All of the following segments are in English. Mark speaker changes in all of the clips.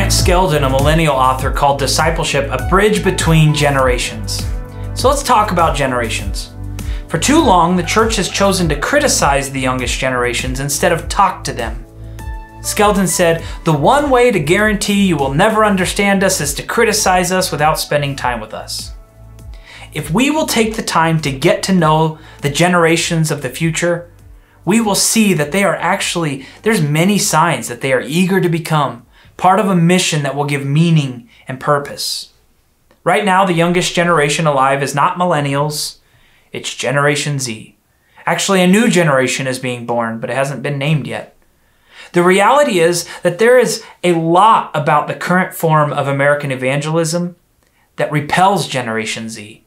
Speaker 1: Grant Skeldon, a millennial author, called discipleship a bridge between generations. So let's talk about generations. For too long, the church has chosen to criticize the youngest generations instead of talk to them. Skeldon said, "The one way to guarantee you will never understand us is to criticize us without spending time with us." If we will take the time to get to know the generations of the future, we will see that there's many signs that they are eager to become part of a mission that will give meaning and purpose. Right now, the youngest generation alive is not millennials, it's Generation Z. Actually, a new generation is being born, but it hasn't been named yet. The reality is that there is a lot about the current form of American evangelism that repels Generation Z.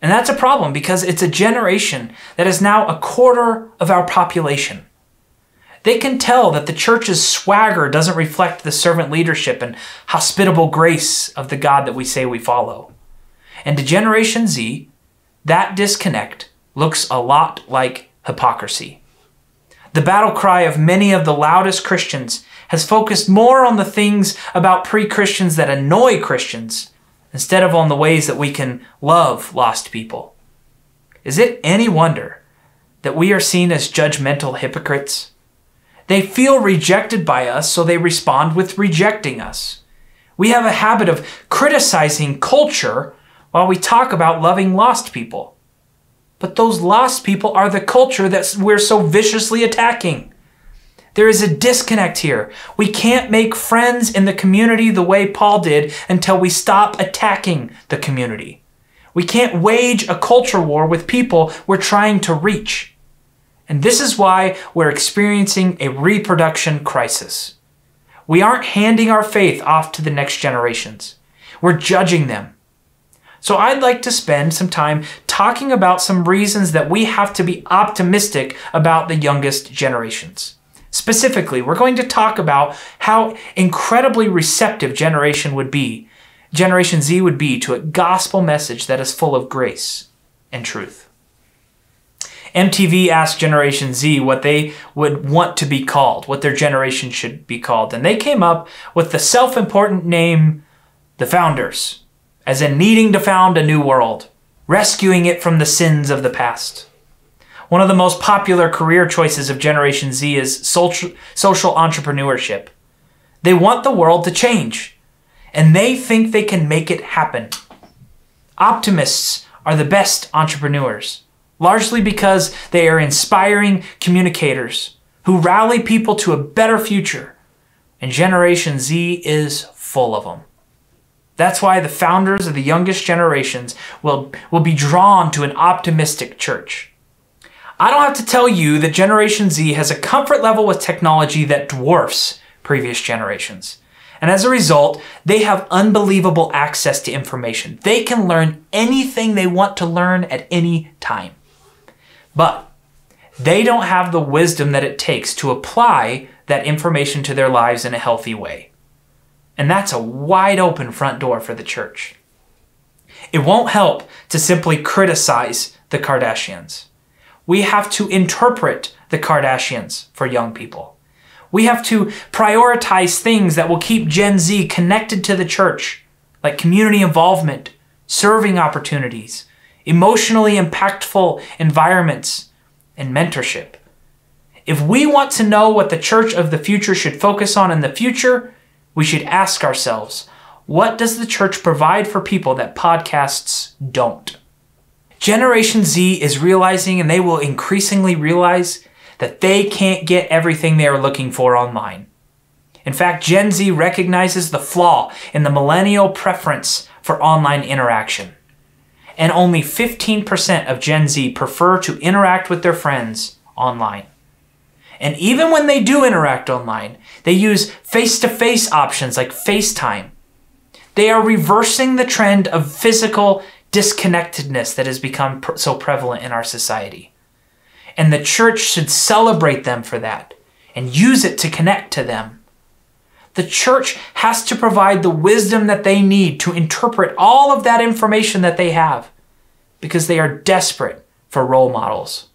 Speaker 1: And that's a problem because it's a generation that is now a quarter of our population. They can tell that the church's swagger doesn't reflect the servant leadership and hospitable grace of the God that we say we follow. And to Generation Z, that disconnect looks a lot like hypocrisy. The battle cry of many of the loudest Christians has focused more on the things about pre-Christians that annoy Christians instead of on the ways that we can love lost people. Is it any wonder that we are seen as judgmental hypocrites? They feel rejected by us, so they respond with rejecting us. We have a habit of criticizing culture while we talk about loving lost people. But those lost people are the culture that we're so viciously attacking. There is a disconnect here. We can't make friends in the community the way Paul did until we stop attacking the community. We can't wage a culture war with people we're trying to reach. And this is why we're experiencing a reproduction crisis. We aren't handing our faith off to the next generations. We're judging them. So I'd like to spend some time talking about some reasons that we have to be optimistic about the youngest generations. Specifically, we're going to talk about how incredibly receptive Generation Z would be to a gospel message that is full of grace and truth. MTV asked Generation Z what they would want to be called, what their generation should be called, and they came up with the self-important name, The Founders, as in needing to found a new world, rescuing it from the sins of the past. One of the most popular career choices of Generation Z is social entrepreneurship. They want the world to change, and they think they can make it happen. Optimists are the best entrepreneurs, largely because they are inspiring communicators who rally people to a better future, and Generation Z is full of them. That's why the founders of the youngest generations will be drawn to an optimistic church. I don't have to tell you that Generation Z has a comfort level with technology that dwarfs previous generations. And as a result, they have unbelievable access to information. They can learn anything they want to learn at any time. But they don't have the wisdom that it takes to apply that information to their lives in a healthy way. And that's a wide open front door for the church. It won't help to simply criticize the Kardashians. We have to interpret the Kardashians for young people. We have to prioritize things that will keep Gen Z connected to the church, like community involvement, serving opportunities, emotionally impactful environments, and mentorship. If we want to know what the church of the future should focus on in the future, we should ask ourselves, what does the church provide for people that podcasts don't? Generation Z is realizing, and they will increasingly realize, that they can't get everything they are looking for online. In fact, Gen Z recognizes the flaw in the millennial preference for online interaction. And only 15% of Gen Z prefer to interact with their friends online. And even when they do interact online, they use face-to-face options like FaceTime. They are reversing the trend of physical disconnectedness that has become so prevalent in our society. And the church should celebrate them for that and use it to connect to them. The church has to provide the wisdom that they need to interpret all of that information that they have, because they are desperate for role models.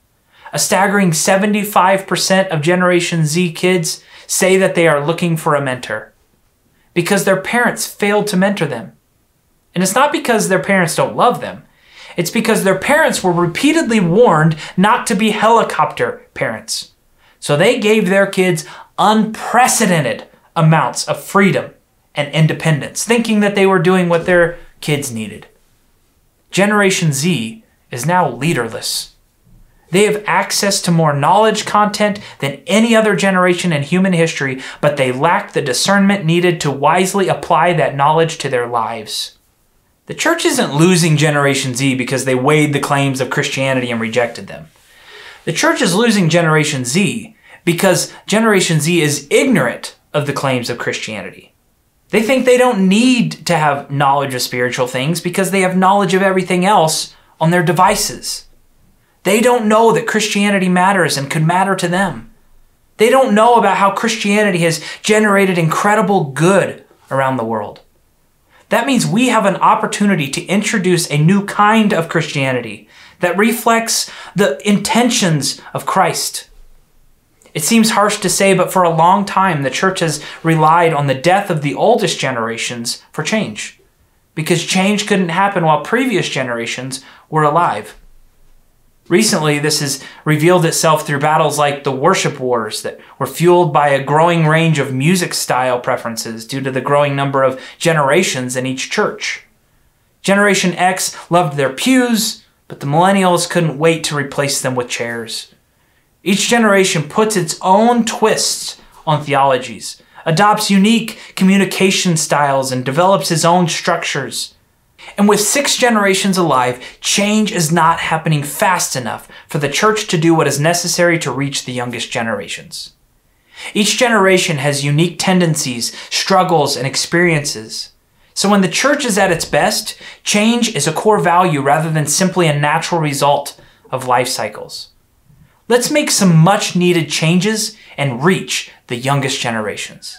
Speaker 1: A staggering 75% of Generation Z kids say that they are looking for a mentor. because their parents failed to mentor them. And it's not because their parents don't love them. It's because their parents were repeatedly warned not to be helicopter parents. So they gave their kids unprecedented amounts of freedom and independence, thinking that they were doing what their kids needed. Generation Z is now leaderless. They have access to more knowledge content than any other generation in human history, but they lack the discernment needed to wisely apply that knowledge to their lives. The church isn't losing Generation Z because they weighed the claims of Christianity and rejected them. The church is losing Generation Z because Generation Z is ignorant of the claims of Christianity. They think they don't need to have knowledge of spiritual things because they have knowledge of everything else on their devices. They don't know that Christianity matters and could matter to them. They don't know about how Christianity has generated incredible good around the world. That means we have an opportunity to introduce a new kind of Christianity that reflects the intentions of Christ. It seems harsh to say, but for a long time, the church has relied on the death of the oldest generations for change, because change couldn't happen while previous generations were alive. Recently, this has revealed itself through battles like the worship wars that were fueled by a growing range of music style preferences due to the growing number of generations in each church. Generation X loved their pews, but the millennials couldn't wait to replace them with chairs. Each generation puts its own twists on theologies, adopts unique communication styles, and develops its own structures. And with 6 generations alive, change is not happening fast enough for the church to do what is necessary to reach the youngest generations. Each generation has unique tendencies, struggles, and experiences. So when the church is at its best, change is a core value rather than simply a natural result of life cycles. Let's make some much needed changes and reach the youngest generations.